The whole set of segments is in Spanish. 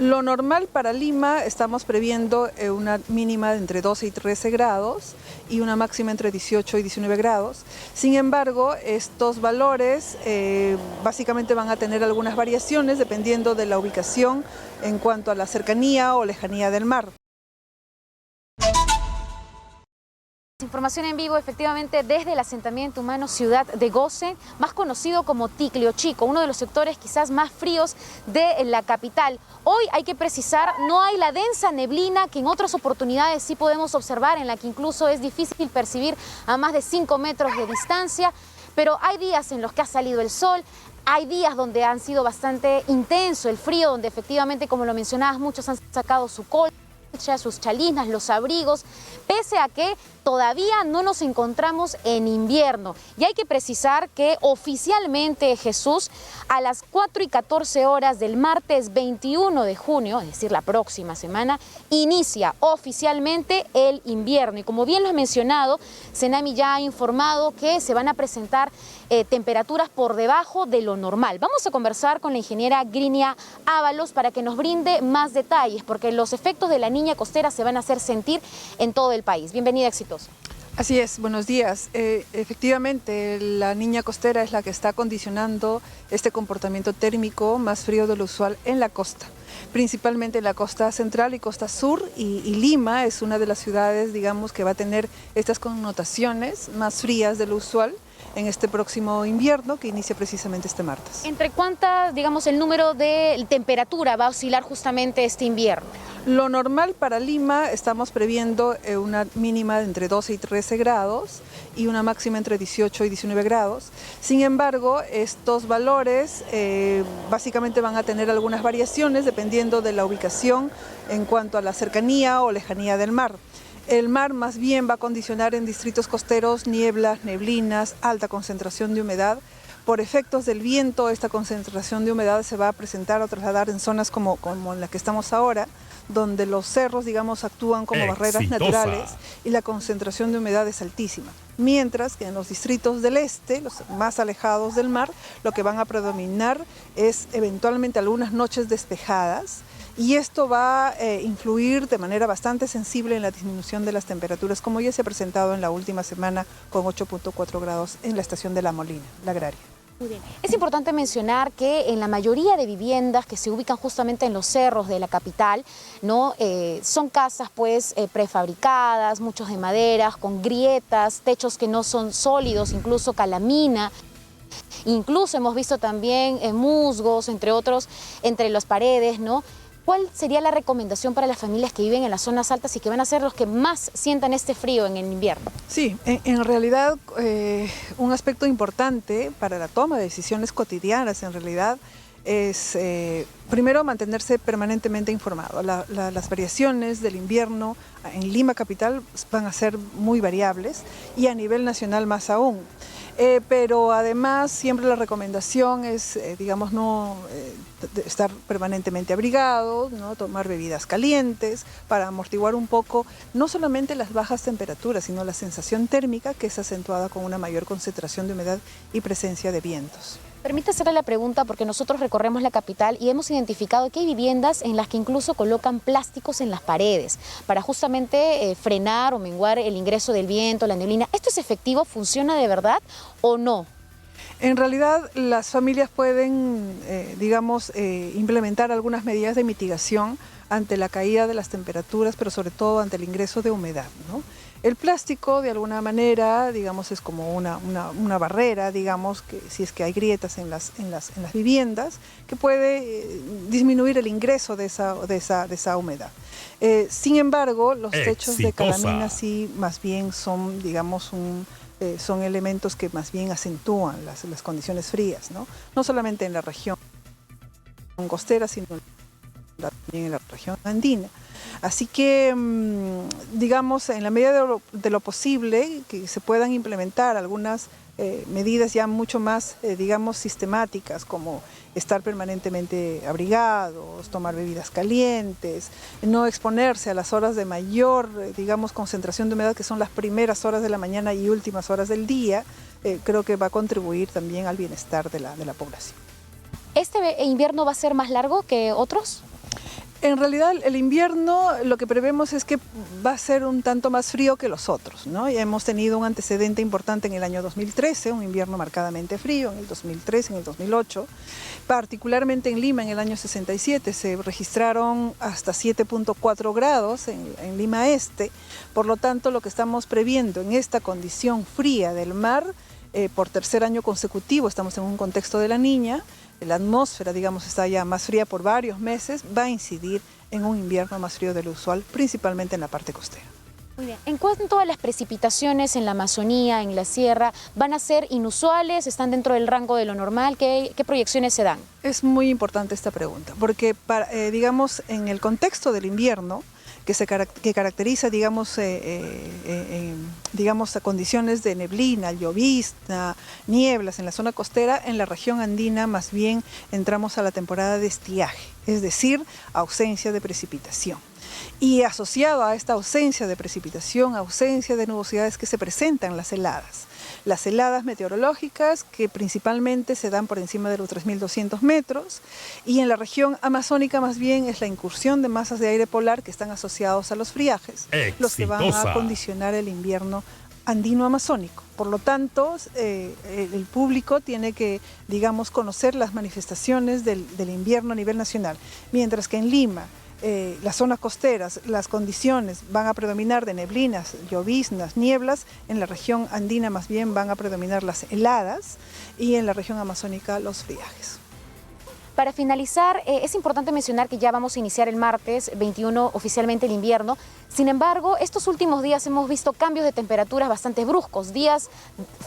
Lo normal para Lima, estamos previendo una mínima de entre 12 y 13 grados y una máxima entre 18 y 19 grados. Sin embargo, estos valores básicamente van a tener algunas variaciones dependiendo de la ubicación en cuanto a la cercanía o lejanía del mar. Información en vivo efectivamente desde el asentamiento humano Ciudad de Gosen, más conocido como Ticlio Chico, uno de los sectores quizás más fríos de la capital. Hoy hay que precisar, no hay la densa neblina que en otras oportunidades sí podemos observar, en la que incluso es difícil percibir a más de 5 metros de distancia, pero hay días en los que ha salido el sol. Hay días donde han sido bastante intenso el frío, donde efectivamente, como lo mencionabas, muchos han sacado su colcha, sus chalinas, los abrigos, pese a que todavía no nos encontramos en invierno. Y hay que precisar que oficialmente, Jesús, a las 4:14 del martes 21 de junio, es decir, la próxima semana, inicia oficialmente el invierno. Y como bien lo has mencionado, Senami ya ha informado que se van a presentar temperaturas por debajo de lo normal. Vamos a conversar con la ingeniera Grinia Ábalos para que nos brinde más detalles, porque los efectos de la niña costera se van a hacer sentir en todo el país. Bienvenida, Éxitos. Así es, buenos días. Efectivamente, la niña costera es la que está condicionando este comportamiento térmico más frío de lo usual en la costa, principalmente en la costa central y costa sur, y Lima es una de las ciudades, digamos, que va a tener estas connotaciones más frías de lo usual en este próximo invierno que inicia precisamente este martes. ¿Entre cuántas, digamos, el número de temperatura va a oscilar justamente este invierno? Lo normal para Lima, estamos previendo una mínima de entre 12 y 13 grados y una máxima entre 18 y 19 grados. Sin embargo, estos valores básicamente van a tener algunas variaciones dependiendo de la ubicación en cuanto a la cercanía o lejanía del mar. El mar más bien va a condicionar en distritos costeros nieblas, neblinas, alta concentración de humedad. Por efectos del viento, esta concentración de humedad se va a presentar o trasladar en zonas como en la que estamos ahora, donde los cerros, digamos, actúan como barreras naturales y la concentración de humedad es altísima. Mientras que en los distritos del este, los más alejados del mar, lo que van a predominar es eventualmente algunas noches despejadas, y esto va a influir de manera bastante sensible en la disminución de las temperaturas, como ya se ha presentado en la última semana con 8.4 grados en la estación de La Molina, la agraria. Muy bien. Es importante mencionar que en la mayoría de viviendas que se ubican justamente en los cerros de la capital, ¿no? Son casas pues prefabricadas, muchos de maderas, con grietas, techos que no son sólidos, incluso calamina. Incluso hemos visto también musgos, entre otros, entre las paredes, ¿no? ¿Cuál sería la recomendación para las familias que viven en las zonas altas y que van a ser los que más sientan este frío en el invierno? Sí, en realidad un aspecto importante para la toma de decisiones cotidianas en realidad es primero mantenerse permanentemente informado. Las variaciones del invierno en Lima capital van a ser muy variables y a nivel nacional más aún. Pero además siempre la recomendación es, digamos, no estar permanentemente abrigados, ¿no? Tomar bebidas calientes para amortiguar un poco no solamente las bajas temperaturas, sino la sensación térmica que es acentuada con una mayor concentración de humedad y presencia de vientos. Permite hacerle la pregunta porque nosotros recorremos la capital y hemos identificado que hay viviendas en las que incluso colocan plásticos en las paredes para justamente frenar o menguar el ingreso del viento, la neblina. ¿Esto es efectivo? ¿Funciona de verdad o no? En realidad las familias pueden, digamos, implementar algunas medidas de mitigación ante la caída de las temperaturas, pero sobre todo ante el ingreso de humedad, ¿no? El plástico, de alguna manera, digamos, es como una barrera, digamos, que si es que hay grietas en las viviendas, que puede disminuir el ingreso de esa humedad. Sin embargo, los techos de calamina sí más bien son, digamos, son elementos que más bien acentúan las condiciones frías, ¿no? No solamente en la región costera, sino también en la región andina. Así que, digamos, en la medida de lo posible, que se puedan implementar algunas medidas ya mucho más, digamos, sistemáticas, como estar permanentemente abrigados, tomar bebidas calientes, no exponerse a las horas de mayor, digamos, concentración de humedad, que son las primeras horas de la mañana y últimas horas del día, creo que va a contribuir también al bienestar de la población. ¿Este invierno va a ser más largo que otros? En realidad el invierno lo que prevemos es que va a ser un tanto más frío que los otros, ¿no? Ya hemos tenido un antecedente importante en el año 2013, un invierno marcadamente frío, en el 2013, en el 2008. Particularmente en Lima en el año 67 se registraron hasta 7.4 grados en Lima Este. Por lo tanto, lo que estamos previendo en esta condición fría del mar, por tercer año consecutivo, estamos en un contexto de la Niña, la atmósfera, digamos, está ya más fría por varios meses, va a incidir en un invierno más frío de lo usual, principalmente en la parte costera. Muy bien. En cuanto a las precipitaciones en la Amazonía, en la sierra, ¿van a ser inusuales? ¿Están dentro del rango de lo normal? ¿Qué proyecciones se dan? Es muy importante esta pregunta, porque digamos, en el contexto del invierno, que caracteriza, digamos, a condiciones de neblina, llovizna, nieblas en la zona costera, en la región andina más bien entramos a la temporada de estiaje, es decir, ausencia de precipitación. Y asociado a esta ausencia de precipitación, ausencia de nubosidades que se presentan las heladas meteorológicas que principalmente se dan por encima de los 3.200 metros, y en la región amazónica más bien es la incursión de masas de aire polar que están asociados a los friajes, los que van a condicionar el invierno andino-amazónico. Por lo tanto, el público tiene que, digamos, conocer las manifestaciones del invierno a nivel nacional, mientras que en Lima, las zonas costeras, las condiciones van a predominar de neblinas, lloviznas, nieblas. En la región andina más bien van a predominar las heladas y en la región amazónica los friajes. Para finalizar, es importante mencionar que ya vamos a iniciar el martes 21 oficialmente el invierno. Sin embargo, estos últimos días hemos visto cambios de temperaturas bastante bruscos, días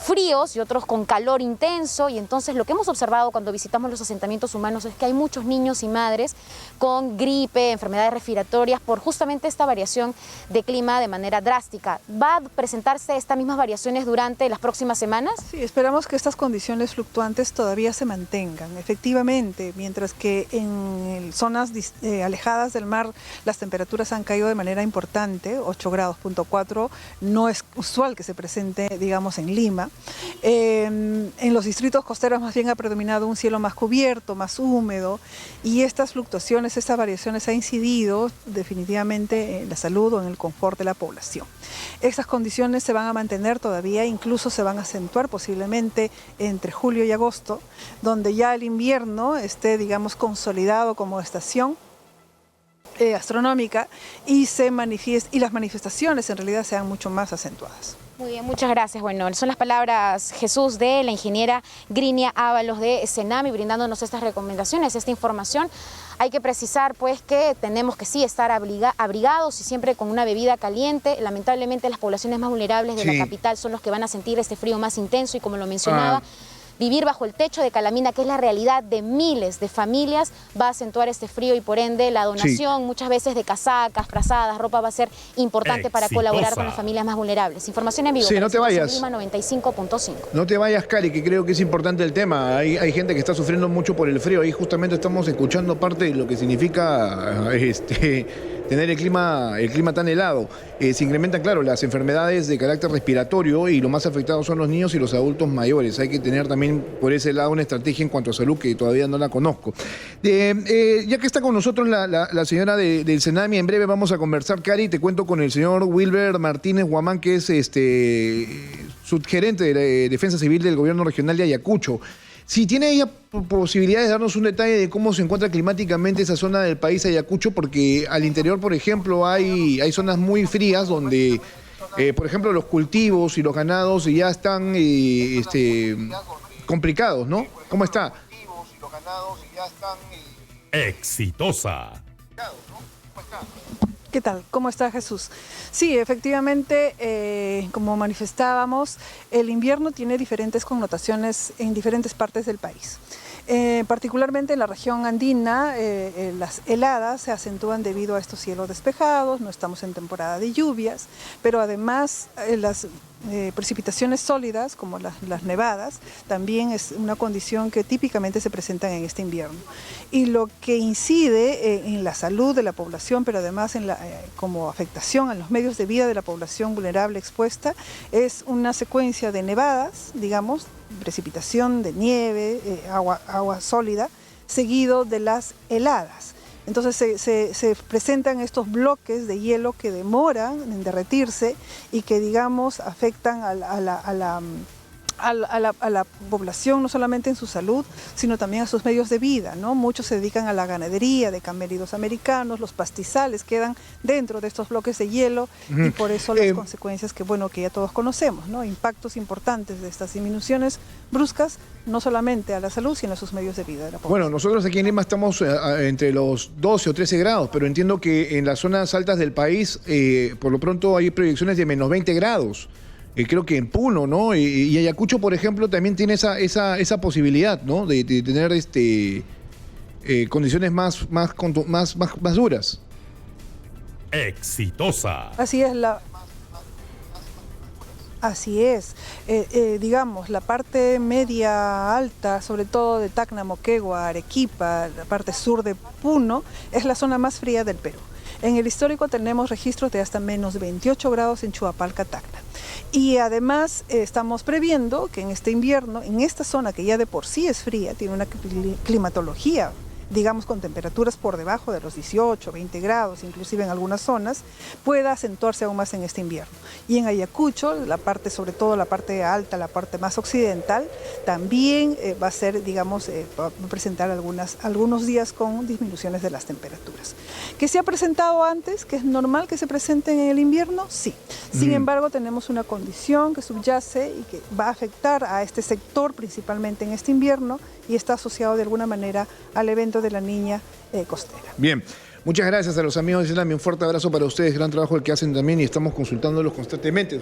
fríos y otros con calor intenso, y entonces lo que hemos observado cuando visitamos los asentamientos humanos es que hay muchos niños y madres con gripe, enfermedades respiratorias, por justamente esta variación de clima de manera drástica. ¿Va a presentarse estas mismas variaciones durante las próximas semanas? Sí, esperamos que estas condiciones fluctuantes todavía se mantengan, efectivamente. Mientras que en zonas alejadas del mar las temperaturas han caído de manera importante, 8 grados.4, no es usual que se presente, digamos, en Lima. En los distritos costeros más bien ha predominado un cielo más cubierto, más húmedo, y estas fluctuaciones, estas variaciones han incidido definitivamente en la salud o en el confort de la población. Estas condiciones se van a mantener todavía, incluso se van a acentuar posiblemente entre julio y agosto, donde ya el invierno esté, digamos, consolidado como estación astronómica y las manifestaciones en realidad sean mucho más acentuadas. Muy bien, muchas gracias. Bueno, son las palabras, Jesús, de la ingeniera Grinia Ábalos de Senami, brindándonos estas recomendaciones, esta información. Hay que precisar, pues, que tenemos que sí estar abrigados y siempre con una bebida caliente. Lamentablemente, las poblaciones más vulnerables de la capital son los que van a sentir este frío más intenso y, como lo mencionaba, vivir bajo el techo de calamina, que es la realidad de miles de familias, va a acentuar este frío y por ende la donación muchas veces de casacas, frazadas, ropa va a ser importante para colaborar con las familias más vulnerables. Información en vivo. Sí, no te vayas. Lima 95.5. No te vayas, Cari, que creo que es importante el tema. Hay gente que está sufriendo mucho por el frío. Ahí justamente estamos escuchando parte de lo que significa tener el clima tan helado. Se incrementan, claro, las enfermedades de carácter respiratorio y los más afectados son los niños y los adultos mayores. Hay que tener también por ese lado una estrategia en cuanto a salud que todavía no la conozco. Ya que está con nosotros la señora del Senami, en breve vamos a conversar, Cari. Te cuento con el señor Wilber Martínez Guamán, que es subgerente de la Defensa Civil del Gobierno Regional de Ayacucho. Si tiene ella posibilidades de darnos un detalle de cómo se encuentra climáticamente esa zona del país, Ayacucho, porque al interior, por ejemplo, hay zonas muy frías donde, por ejemplo, los cultivos y los ganados ya están complicados, ¿no? ¿Cómo está? Exitosa. ¿Qué tal? ¿Cómo está, Jesús? Sí, efectivamente, como manifestábamos, el invierno tiene diferentes connotaciones en diferentes partes del país. Particularmente en la región andina, las heladas se acentúan debido a estos cielos despejados, no estamos en temporada de lluvias, pero además las precipitaciones sólidas, como las nevadas, también es una condición que típicamente se presentan en este invierno. Y lo que incide en la salud de la población, pero además como afectación en los medios de vida de la población vulnerable expuesta, es una secuencia de nevadas, digamos, precipitación de nieve, agua sólida, seguido de las heladas. Entonces se presentan estos bloques de hielo que demoran en derretirse y que, digamos, afectan a la población, no solamente en su salud, sino también a sus medios de vida, ¿no? Muchos se dedican a la ganadería de camélidos americanos, los pastizales quedan dentro de estos bloques de hielo y por eso las consecuencias que ya todos conocemos, ¿no? Impactos importantes de estas disminuciones bruscas, no solamente a la salud, sino a sus medios de vida de la población. Bueno, nosotros aquí en Lima estamos entre los 12 o 13 grados, pero entiendo que en las zonas altas del país, por lo pronto hay proyecciones de menos 20 grados. Creo que en Puno, ¿no? Y Ayacucho, por ejemplo, también tiene esa posibilidad, ¿no? De tener condiciones más duras. Exitosa. Así es. Digamos, la parte media alta, sobre todo de Tacna, Moquegua, Arequipa, la parte sur de Puno, es la zona más fría del Perú. En el histórico tenemos registros de hasta menos 28 grados en Chuapalca, Tacna. Y además estamos previendo que en este invierno, en esta zona que ya de por sí es fría, tiene una climatología, digamos, con temperaturas por debajo de los 18, 20 grados, inclusive en algunas zonas, pueda acentuarse aún más en este invierno. Y en Ayacucho, sobre todo la parte alta, la parte más occidental, también va a ser, digamos, va a presentar algunos días con disminuciones de las temperaturas. ¿Que se ha presentado antes? ¿Que es normal que se presenten en el invierno? Sí. Sin embargo, tenemos una condición que subyace y que va a afectar a este sector principalmente en este invierno y está asociado de alguna manera al evento de la Niña costera. Bien, muchas gracias a los amigos de Tsunami, un fuerte abrazo para ustedes, gran trabajo el que hacen también y estamos consultándolos constantemente.